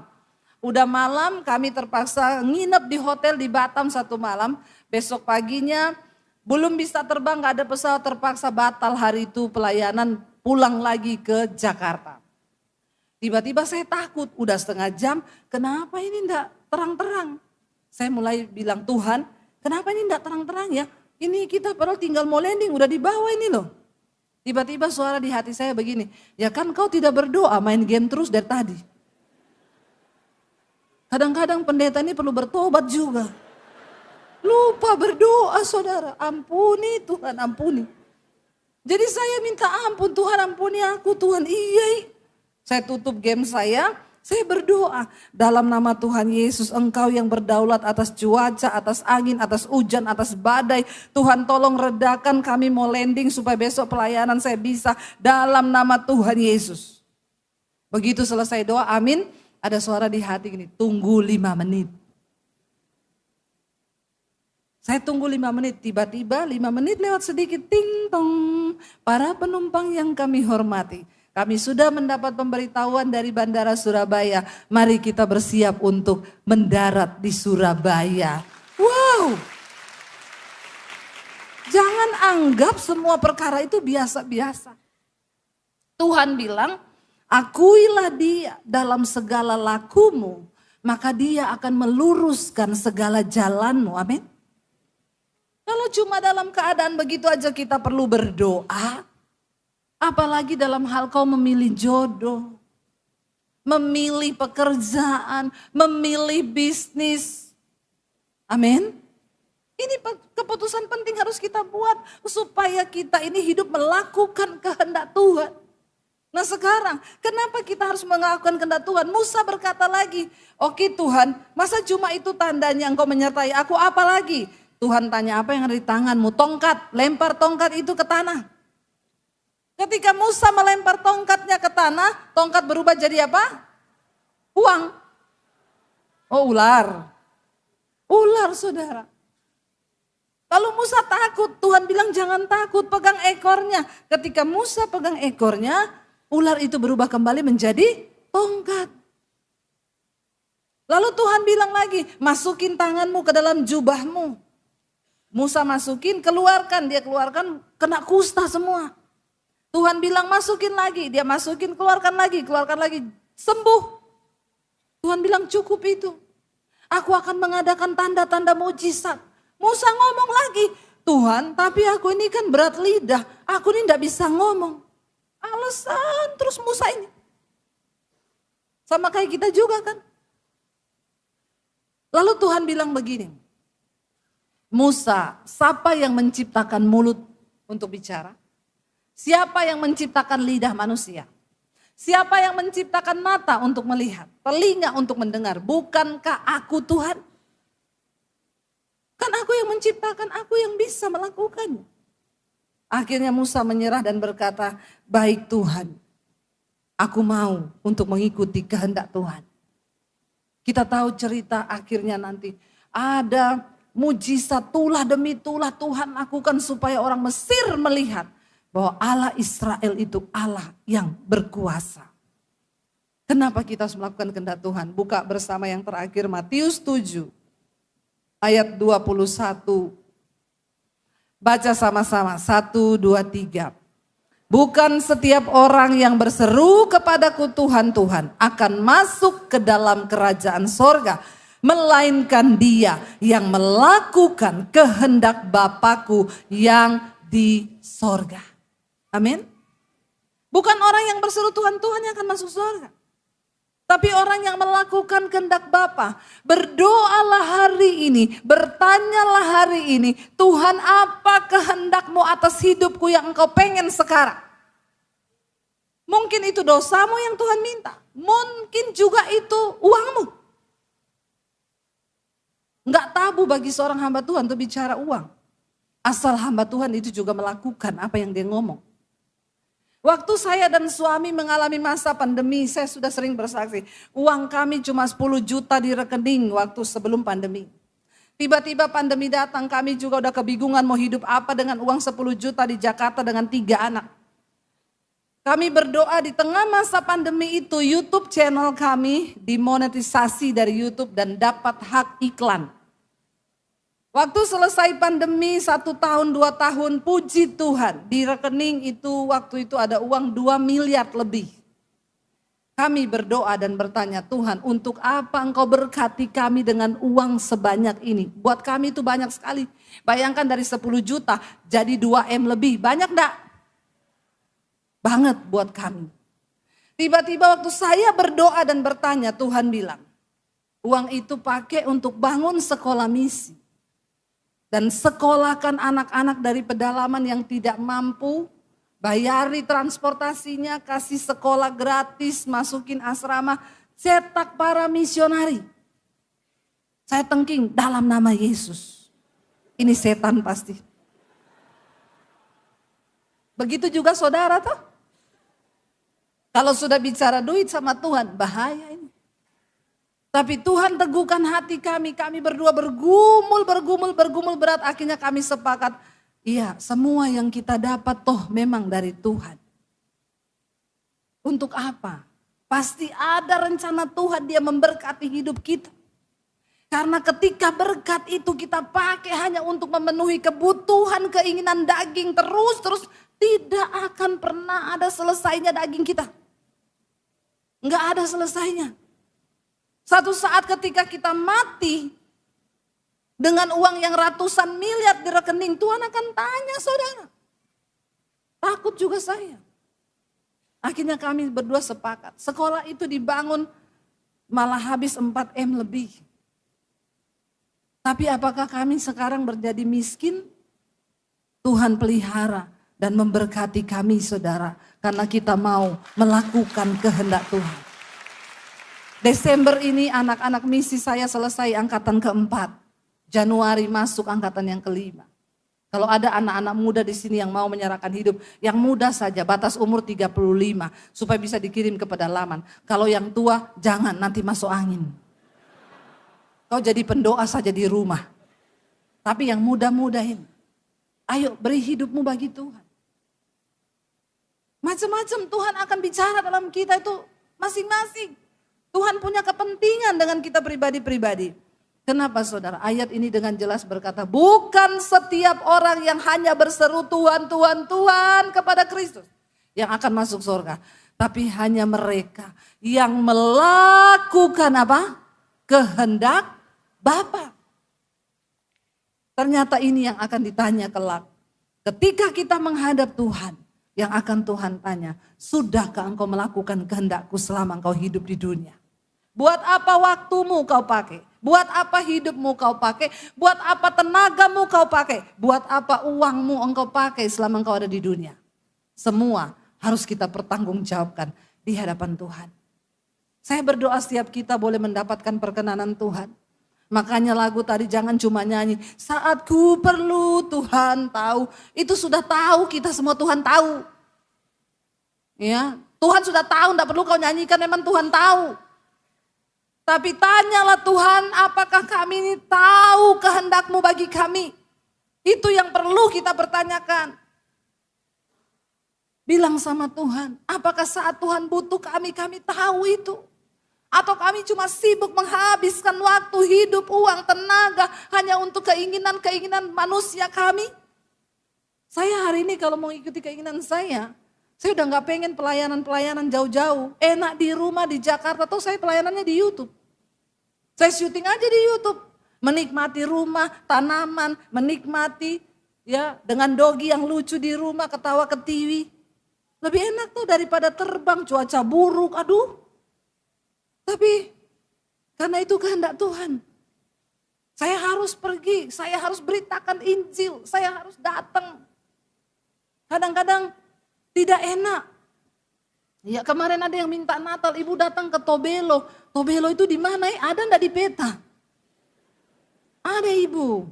Udah malam kami terpaksa nginep di hotel di Batam 1 malam. Besok paginya belum bisa terbang gak ada pesawat terpaksa batal hari itu pelayanan pulang lagi ke Jakarta. Tiba-tiba saya takut udah setengah jam kenapa ini enggak terang-terang. Saya mulai bilang Tuhan kenapa ini enggak terang-terang ya. Ini kita padahal tinggal mau landing, udah di bawah ini loh. Tiba-tiba suara di hati saya begini, ya kan kau tidak berdoa main game terus dari tadi. Kadang-kadang pendeta ini perlu bertobat juga. Lupa berdoa saudara, ampuni Tuhan ampuni. Jadi saya minta ampun Tuhan ampuni aku Tuhan iya. Saya tutup game saya berdoa dalam nama Tuhan Yesus engkau yang berdaulat atas cuaca, atas angin, atas hujan, atas badai. Tuhan tolong redakan kami mau landing supaya besok pelayanan saya bisa dalam nama Tuhan Yesus. Begitu selesai doa amin ada suara di hati gini tunggu 5 menit. Saya tunggu 5 menit tiba-tiba 5 menit lewat sedikit ting tong. Para penumpang yang kami hormati. Kami sudah mendapat pemberitahuan dari Bandara Surabaya. Mari kita bersiap untuk mendarat di Surabaya. Wow. Jangan anggap semua perkara itu biasa-biasa. Tuhan bilang, akuilah dia dalam segala lakumu. Maka dia akan meluruskan segala jalanmu. Amin. Kalau cuma dalam keadaan begitu aja kita perlu berdoa. Apalagi dalam hal kau memilih jodoh, memilih pekerjaan, memilih bisnis. Amin. Ini keputusan penting harus kita buat supaya kita ini hidup melakukan kehendak Tuhan. Nah sekarang kenapa kita harus melakukan kehendak Tuhan? Musa berkata lagi, oke Tuhan masa cuma itu tandanya engkau menyertai aku apa lagi? Tuhan tanya apa yang ada di tanganmu? Tongkat, lempar tongkat itu ke tanah. Ketika Musa melempar tongkatnya ke tanah, tongkat berubah jadi apa? Uang. Oh ular. Ular saudara. Lalu Musa takut, Tuhan bilang jangan takut, pegang ekornya. Ketika Musa pegang ekornya, ular itu berubah kembali menjadi tongkat. Lalu Tuhan bilang lagi, masukin tanganmu ke dalam jubahmu. Musa masukin, keluarkan, dia keluarkan, kena kusta semua. Tuhan bilang masukin lagi, dia masukin keluarkan lagi, sembuh. Tuhan bilang cukup itu. Aku akan mengadakan tanda-tanda mujizat. Musa ngomong lagi, Tuhan tapi aku ini kan berat lidah, aku ini tidak bisa ngomong. Alasan terus Musa ini. Sama kayak kita juga kan. Lalu Tuhan bilang begini, Musa, siapa yang menciptakan mulut untuk bicara? Siapa yang menciptakan lidah manusia? Siapa yang menciptakan mata untuk melihat? Telinga untuk mendengar? Bukankah aku Tuhan? Kan aku yang menciptakan, aku yang bisa melakukannya. Akhirnya Musa menyerah dan berkata, baik Tuhan. Aku mau untuk mengikuti kehendak Tuhan. Kita tahu cerita akhirnya nanti ada mujizat tulah demi tulah Tuhan lakukan supaya orang Mesir melihat bahwa Allah Israel itu Allah yang berkuasa. Kenapa kita harus melakukan kehendak Tuhan? Buka bersama yang terakhir Matius 7 ayat 21. Baca sama-sama 1, 2, 3. Bukan setiap orang yang berseru kepadaku Tuhan, Tuhan akan masuk ke dalam kerajaan sorga. Melainkan dia yang melakukan kehendak Bapakku yang di sorga. Amin. Bukan orang yang berseru Tuhan, Tuhan yang akan masuk sorga. Tapi orang yang melakukan kehendak Bapa, berdoalah hari ini, bertanyalah hari ini, Tuhan apa kehendakmu atas hidupku yang engkau pengen sekarang? Mungkin itu dosamu yang Tuhan minta, mungkin juga itu uangmu. Enggak tabu bagi seorang hamba Tuhan untuk bicara uang. Asal hamba Tuhan itu juga melakukan apa yang dia ngomong. Waktu saya dan suami mengalami masa pandemi, saya sudah sering bersaksi. Uang kami cuma 10 juta di rekening waktu sebelum pandemi. Tiba-tiba pandemi datang, kami juga udah kebingungan mau hidup apa dengan uang 10 juta di Jakarta dengan 3 anak. Kami berdoa di tengah masa pandemi itu, YouTube channel kami dimonetisasi dari YouTube dan dapat hak iklan. Waktu selesai pandemi 1 tahun 2 tahun, puji Tuhan di rekening itu waktu itu ada uang 2 miliar lebih. Kami berdoa dan bertanya, Tuhan untuk apa engkau berkati kami dengan uang sebanyak ini? Buat kami itu banyak sekali. Bayangkan dari 10 juta jadi 2M lebih, banyak enggak? Banget buat kami. Tiba-tiba waktu saya berdoa dan bertanya, Tuhan bilang, uang itu pakai untuk bangun sekolah misi. Dan sekolahkan anak-anak dari pedalaman yang tidak mampu, bayari transportasinya, kasih sekolah gratis, masukin asrama, cetak para misionari. Saya tengking dalam nama Yesus. Ini setan pasti. Begitu juga saudara toh. Kalau sudah bicara duit sama Tuhan, bahaya ini. Tapi Tuhan teguhkan hati kami berdua bergumul berat. Akhirnya kami sepakat, iya semua yang kita dapat toh memang dari Tuhan. Untuk apa? Pasti ada rencana Tuhan, dia memberkati hidup kita. Karena ketika berkat itu kita pakai hanya untuk memenuhi kebutuhan, keinginan daging terus tidak akan pernah ada selesainya daging kita. Enggak ada selesainya. Satu saat ketika kita mati dengan uang yang ratusan miliar di rekening, Tuhan akan tanya saudara. Takut juga saya. Akhirnya kami berdua sepakat. Sekolah itu dibangun malah habis 4M lebih. Tapi apakah kami sekarang menjadi miskin? Tuhan pelihara dan memberkati kami saudara. Karena kita mau melakukan kehendak Tuhan. Desember ini anak-anak misi saya selesai angkatan keempat. Januari masuk angkatan yang kelima. Kalau ada anak-anak muda di sini yang mau menyerahkan hidup, yang muda saja, batas umur 35, supaya bisa dikirim ke pedalaman. Kalau yang tua, jangan nanti masuk angin. Kau jadi pendoa saja di rumah. Tapi yang muda-muda ini, ayo beri hidupmu bagi Tuhan. Macam-macam Tuhan akan bicara dalam kita itu masing-masing. Tuhan punya kepentingan dengan kita pribadi-pribadi. Kenapa saudara? Ayat ini dengan jelas berkata, bukan setiap orang yang hanya berseru Tuhan, Tuhan, Tuhan kepada Kristus yang akan masuk surga. Tapi hanya mereka yang melakukan apa? Kehendak Bapa. Ternyata ini yang akan ditanya kelak. Ketika kita menghadap Tuhan, yang akan Tuhan tanya, sudahkah engkau melakukan kehendakku selama engkau hidup di dunia? Buat apa waktumu kau pakai? Buat apa hidupmu kau pakai? Buat apa tenagamu kau pakai? Buat apa uangmu engkau pakai selama engkau ada di dunia? Semua harus kita pertanggungjawabkan di hadapan Tuhan. Saya berdoa setiap kita boleh mendapatkan perkenanan Tuhan. Makanya lagu tadi jangan cuma nyanyi, saat ku perlu Tuhan tahu. Itu sudah tahu, kita semua Tuhan tahu. Ya, Tuhan sudah tahu, tidak perlu kau nyanyikan, memang Tuhan tahu. Tapi tanyalah Tuhan, apakah kami ini tahu kehendak-Mu bagi kami? Itu yang perlu kita pertanyakan. Bilang sama Tuhan, apakah saat Tuhan butuh kami tahu itu? Atau kami cuma sibuk menghabiskan waktu, hidup, uang, tenaga hanya untuk keinginan-keinginan manusia kami? Saya hari ini kalau mau ikuti keinginan saya udah gak pengen pelayanan-pelayanan jauh-jauh. Enak di rumah di Jakarta, atau saya pelayanannya di YouTube. Saya syuting aja di YouTube. Menikmati rumah, tanaman, menikmati ya dengan dogi yang lucu di rumah, ketawa ketiwi. Lebih enak tuh daripada terbang, cuaca buruk, aduh. Tapi karena itu kehendak Tuhan. Saya harus pergi, saya harus beritakan Injil, saya harus datang. Kadang-kadang tidak enak. Ya kemarin ada yang minta Natal, ibu datang ke Tobelo. Tobelo itu di mana? Ada enggak di peta? Ada ibu.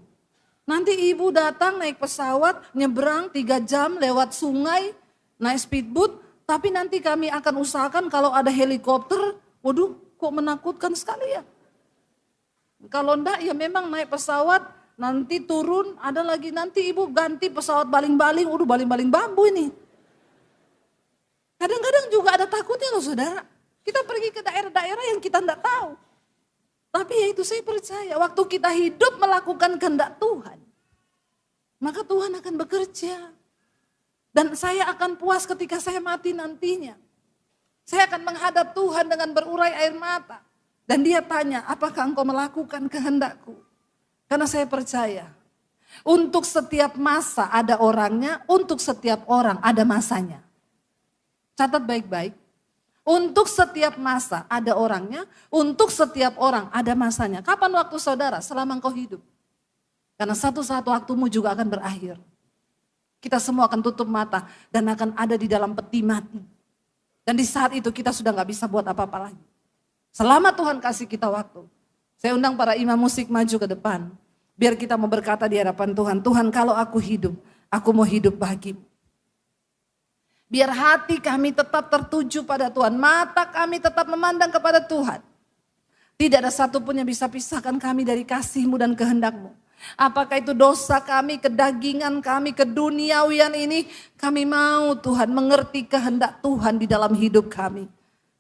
Nanti ibu datang naik pesawat, nyebrang 3 jam lewat sungai, naik speedboat. Tapi nanti kami akan usahakan kalau ada helikopter, waduh kok menakutkan sekali ya. Kalau enggak ya memang naik pesawat, nanti turun, ada lagi nanti ibu ganti pesawat baling-baling, baling-baling bambu ini. Kadang-kadang juga ada takutnya loh saudara. Kita pergi ke daerah-daerah yang kita enggak tahu. Tapi ya itu saya percaya, waktu kita hidup melakukan kehendak Tuhan, maka Tuhan akan bekerja. Dan saya akan puas ketika saya mati nantinya. Saya akan menghadap Tuhan dengan berurai air mata. Dan dia tanya, apakah engkau melakukan kehendakku? Karena saya percaya, untuk setiap masa ada orangnya, untuk setiap orang ada masanya. Catat baik-baik. Untuk setiap masa ada orangnya, untuk setiap orang ada masanya. Kapan waktu saudara? Selama engkau hidup. Karena satu saat waktumu juga akan berakhir. Kita semua akan tutup mata dan akan ada di dalam peti mati. Dan di saat itu kita sudah gak bisa buat apa-apa lagi. Selama Tuhan kasih kita waktu. Saya undang para imam musik maju ke depan. Biar kita mau berkata di hadapan Tuhan, Tuhan kalau aku hidup, aku mau hidup bagimu. Biar hati kami tetap tertuju pada Tuhan. Mata kami tetap memandang kepada Tuhan. Tidak ada satupun yang bisa pisahkan kami dari kasih-Mu dan kehendak-Mu. Apakah itu dosa kami, kedagingan kami, keduniawian ini. Kami mau Tuhan mengerti kehendak Tuhan di dalam hidup kami.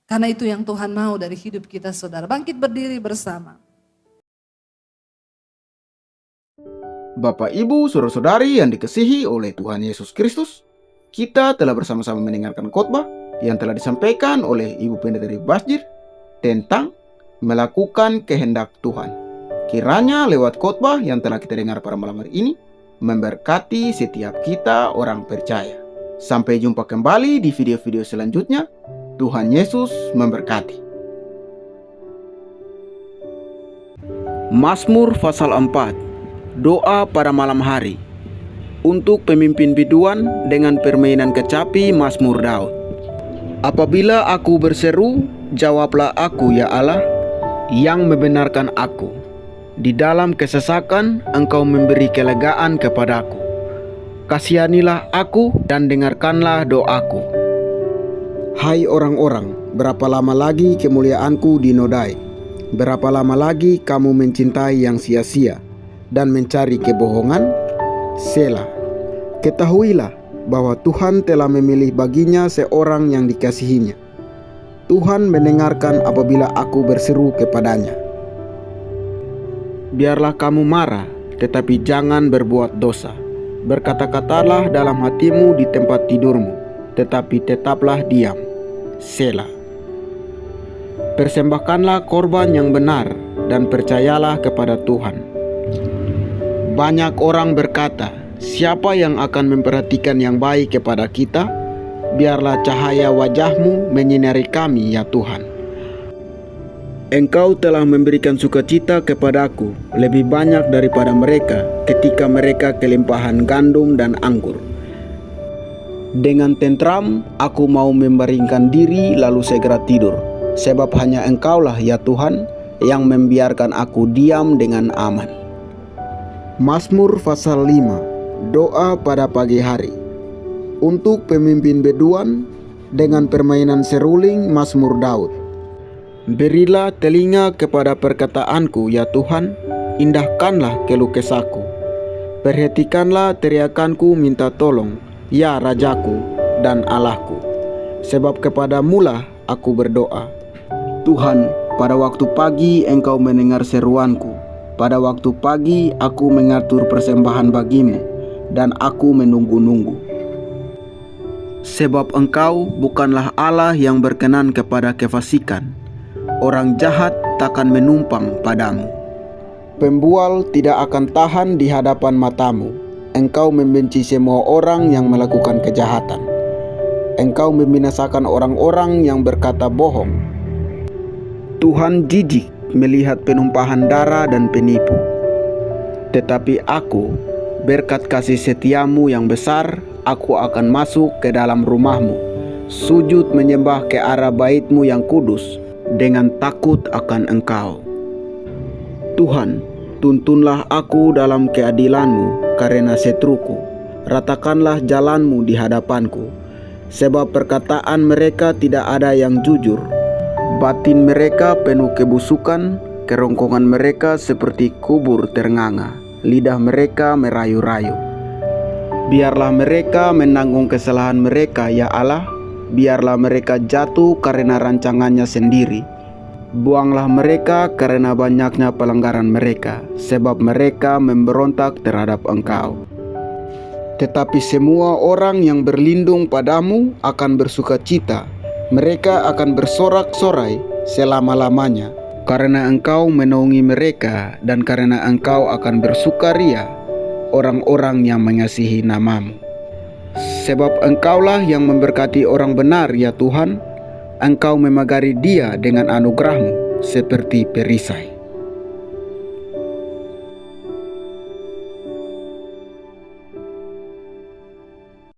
Karena itu yang Tuhan mau dari hidup kita saudara. Bangkit berdiri bersama. Bapak, Ibu, saudara-saudari yang dikasihi oleh Tuhan Yesus Kristus, kita telah bersama-sama mendengarkan khotbah yang telah disampaikan oleh Ibu Pendeta Basjir tentang melakukan kehendak Tuhan. Kiranya lewat khotbah yang telah kita dengar pada malam hari ini memberkati setiap kita orang percaya. Sampai jumpa kembali di video-video selanjutnya. Tuhan Yesus memberkati. Mazmur pasal 4. Doa pada malam hari. Untuk pemimpin biduan dengan permainan kecapi Mazmur Daud. Apabila aku berseru, jawablah aku ya Allah, yang membenarkan aku. Di dalam kesesakan engkau memberi kelegaan kepadaku. Kasihanilah aku dan dengarkanlah doaku. Hai orang-orang, berapa lama lagi kemuliaanku dinodai? Berapa lama lagi kamu mencintai yang sia-sia dan mencari kebohongan? Selah. Ketahuilah bahwa Tuhan telah memilih baginya seorang yang dikasihinya. Tuhan mendengarkan apabila aku berseru kepadanya. Biarlah kamu marah, tetapi jangan berbuat dosa. Berkata-katalah dalam hatimu di tempat tidurmu, tetapi tetaplah diam. Selah. Persembahkanlah korban yang benar dan percayalah kepada Tuhan. Banyak orang berkata, siapa yang akan memperhatikan yang baik kepada kita? Biarlah cahaya wajah-Mu menyinari kami ya Tuhan. Engkau telah memberikan sukacita kepadaku lebih banyak daripada mereka ketika mereka kelimpahan gandum dan anggur. Dengan tentram aku mau membaringkan diri lalu segera tidur, sebab hanya Engkaulah ya Tuhan yang membiarkan aku diam dengan aman. Mazmur pasal 5. Doa pada pagi hari. Untuk pemimpin biduan dengan permainan seruling Mazmur Daud. Berilah telinga kepada perkataanku ya Tuhan, indahkanlah keluh kesahku. Perhatikanlah teriakanku minta tolong, ya Rajaku dan Allahku. Sebab kepadamulah aku berdoa. Tuhan, pada waktu pagi Engkau mendengar seruanku. Pada waktu pagi aku mengatur persembahan bagimu, dan aku menunggu-nunggu. Sebab Engkau bukanlah Allah yang berkenan kepada kefasikan. Orang jahat takkan menumpang padamu. Pembual tidak akan tahan di hadapan matamu. Engkau membenci semua orang yang melakukan kejahatan. Engkau membinasakan orang-orang yang berkata bohong. Tuhan jijik melihat penumpahan darah dan penipu. Tetapi aku, berkat kasih setiamu yang besar, aku akan masuk ke dalam rumahmu, sujud menyembah ke arah baitmu yang kudus, dengan takut akan Engkau. Tuhan, tuntunlah aku dalam keadilanmu karena setruku. Ratakanlah jalanmu di hadapanku. Sebab perkataan mereka tidak ada yang jujur. Batin mereka penuh kebusukan, kerongkongan mereka seperti kubur ternganga. Lidah mereka merayu-rayu. Biarlah mereka menanggung kesalahan mereka ya Allah. Biarlah mereka jatuh karena rancangannya sendiri. Buanglah mereka karena banyaknya pelanggaran mereka, sebab mereka memberontak terhadap Engkau. Tetapi semua orang yang berlindung padamu akan bersukacita. Mereka akan bersorak-sorai selama-lamanya, karena Engkau menaungi mereka, dan karena Engkau akan bersukaria orang-orang yang mengasihi nama-Mu. Sebab Engkaulah yang memberkati orang benar ya Tuhan. Engkau memagari dia dengan anugerah-Mu seperti perisai.